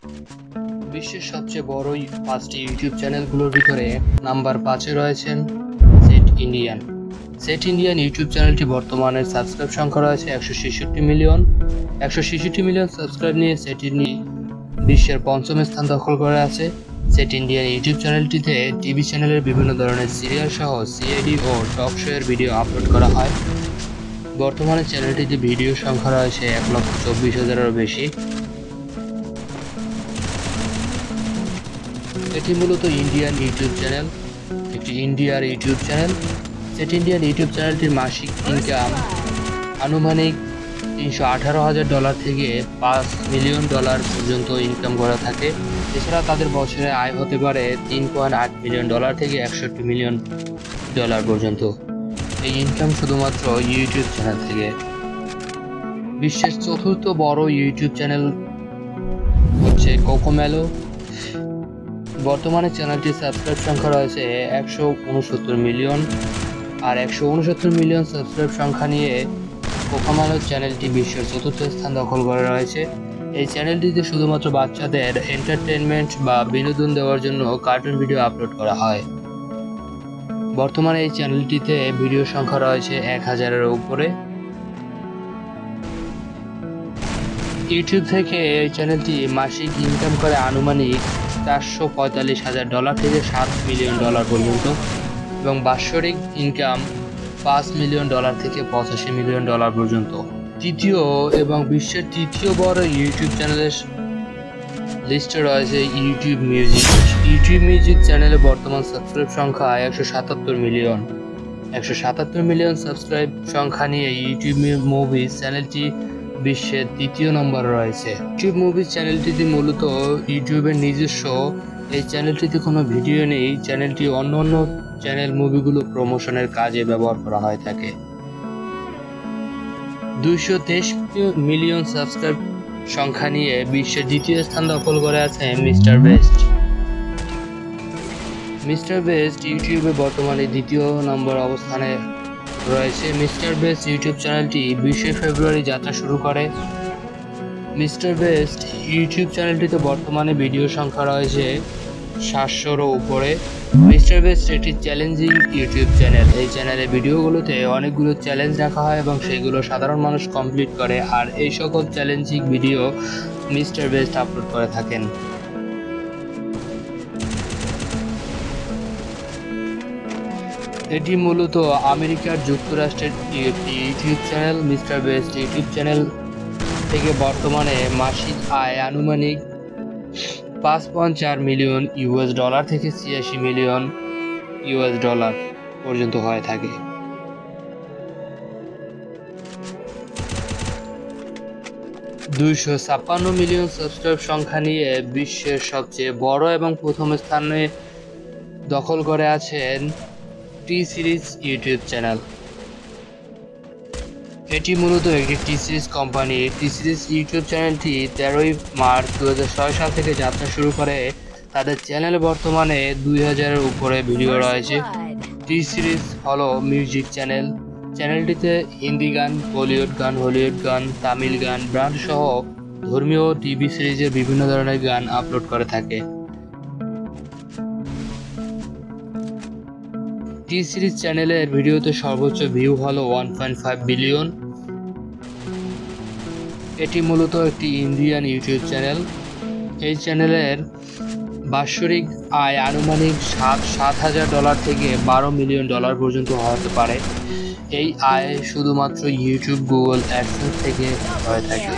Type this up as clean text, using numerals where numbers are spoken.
বিশ্বের সবচেয়ে বড় 5টি ইউটিউব চ্যানেলগুলোর ভিতরে নাম্বার 5-এ রয়েছেন set Indian. Set Indian YouTube চ্যানেলটি বর্তমানে সাবস্ক্রাইব সংখ্যা রয়েছে 166 মিলিয়ন। 166 মিলিয়ন সাবস্ক্রাইব নিয়ে সেট ইন্ডিয়া বিশ্বের 5ম স্থান দখল করে আছে। সেট ইন্ডিয়ান ইউটিউব চ্যানেলটিতে টিভি চ্যানেলের বিভিন্ন ধরনের সিরিয়াল সহ সিআইডি ও টক শো এর ভিডিও আপলোড করা হয়। বর্তমানে চ্যানেলটিতে ভিডিও সংখ্যা রয়েছে 1,24,000-এরও বেশি। এটি মূলত ইন্ডিয়ান ইউটিউব চ্যানেল, একটি ইন্ডিয়ার YouTube channel. Set Indian YouTube চ্যানেলটির মাসিক ইনকাম আনুমানিক $318,000 থেকে $5 মিলিয়ন পর্যন্ত ইনকাম করে থাকে। এছাড়া তাদের বছরে আয় হতে পারে $3.8 মিলিয়ন থেকে $61 মিলিয়ন পর্যন্ত। এই ইনকাম শুধুমাত্র ইউটিউব চ্যানেল থেকে। বিশ্বের 4র্থ বড় ইউটিউব চ্যানেল হচ্ছে কোকোমেলো। বর্তমানে চ্যানেলটির সাবস্ক্রাইব সংখ্যা রয়েছে 169 মিলিয়ন। আর 169 মিলিয়ন সাবস্ক্রাইব সংখ্যা নিয়ে কোকোমেলো চ্যানেলটি বিশ্বের 4র্থ স্থান দখল করে রয়েছে। এই চ্যানেলটিতে শুধুমাত্র বাচ্চাদের এন্টারটেনমেন্ট বা বিনোদন দেওয়ার জন্য কার্টুন ভিডিও আপলোড করা হয়। বর্তমানে এই চ্যানেলটিতে ভিডিও সংখ্যা রয়েছে 1000-এর উপরে। ইউটিউব থেকে এই চ্যানেলটি মাসিক ইনকাম করে আনুমানিক $445,000 থেকে $7 মিলিয়ন পর্যন্ত এবং বাৎসরিক ইনকাম $5 মিলিয়ন থেকে $85 মিলিয়ন পর্যন্ত। তৃতীয় এবং বিশ্বের 3য় বড় ইউটিউব চ্যানেলের লিস্টে রয়েছে ইউটিউব মিউজিক। ইউটিউব মিউজিক চ্যানেলে বর্তমান সাবস্ক্রাইব সংখ্যা 177 মিলিয়ন। 177 মিলিয়ন সাবস্ক্রাইব সংখ্যা নিয়ে ইউটিউব মুভিজ চ্যানেলটি বিশ্বের 3য় নম্বরে রয়েছে। ইউটিউব মুভিজ চ্যানেলটিতে মূলত ইউটিউবের নিজস্ব। এই চ্যানেলটিতে কোনো ভিডিও নেই। চ্যানেলটি অন্য চ্যানেল মুভিগুলো প্রমোশনের কাজে ব্যবহার করা হয়ে থাকে। 223 মিলিয়ন সাবস্ক্রাইব সংখ্যা নিয়ে বিশ্বের 2য় স্থান দখল করে আছে মিস্টার বেস্ট। মিস্টার বেস্ট ইউটিউবে বর্তমানে 2য় নম্বর অবস্থানে রয়েছে। মিস্টার বেস্ট ইউটিউব চ্যানেলটি 20 ফেব্রুয়ারি যাত্রা শুরু করে। মিস্টার বেস্ট ইউটিউব চ্যানেলটিতে বর্তমানে ভিডিও সংখ্যা রয়েছে 700-রও উপরে। মিস্টার বেস্ট একটি চ্যালেঞ্জিং ইউটিউব চ্যানেল। এই চ্যানেলের ভিডিওগুলোতে অনেকগুলো চ্যালেঞ্জ রাখা হয় এবং সেগুলো সাধারণ মানুষ কমপ্লিট করে, আর এই সকল challenging video mister best upload করে থাকেন। এটি মূলত আমেরিকার যুক্তরাষ্ট্রের একটি YouTube channel. Mister best YouTube channel থেকে বর্তমানে মাসিক আয় আনুমানিক $5.4 মিলিয়ন থেকে $86 মিলিয়ন পর্যন্ত হয়ে থাকে। $256 মিলিয়ন সাবস্ক্রাইব সংখ্যা নিয়ে বিশ্বের সবচেয়ে বড় এবং প্রথম স্থানে দখল করে আছেন টি সিরিজ ইউটিউব চ্যানেল। এটি মূলত একটি টি সিরিজ কোম্পানি। টি সিরিজ ইউটিউব চ্যানেলটি 13 মার্চ 2006 সাল থেকে যাত্রা শুরু করে। তাদের চ্যানেলে বর্তমানে 2000-এর উপরে ভিডিও রয়েছে। টি সিরিজ হলো মিউজিক চ্যানেল। চ্যানেলটিতে হিন্দি গান, বলিউড গান, হলিউড গান, তামিল গান, ব্যান্ড সহ ধর্মীয় টিভি সিরিজের বিভিন্ন ধরনের গান আপলোড করে থাকে। টি সিরিজ চ্যানেলের ভিডিওতে সর্বোচ্চ ভিউ হলো 1.5 বিলিয়ন। এটি মূলত একটি ইন্ডিয়ান ইউটিউব চ্যানেল। এই চ্যানেলের বাৎসরিক আয় আনুমানিক $7,000 থেকে $12 মিলিয়ন পর্যন্ত হতে পারে। এই আয় শুধুমাত্র ইউটিউব, গুগল অ্যাডসেন্স থেকে হয়ে থাকে।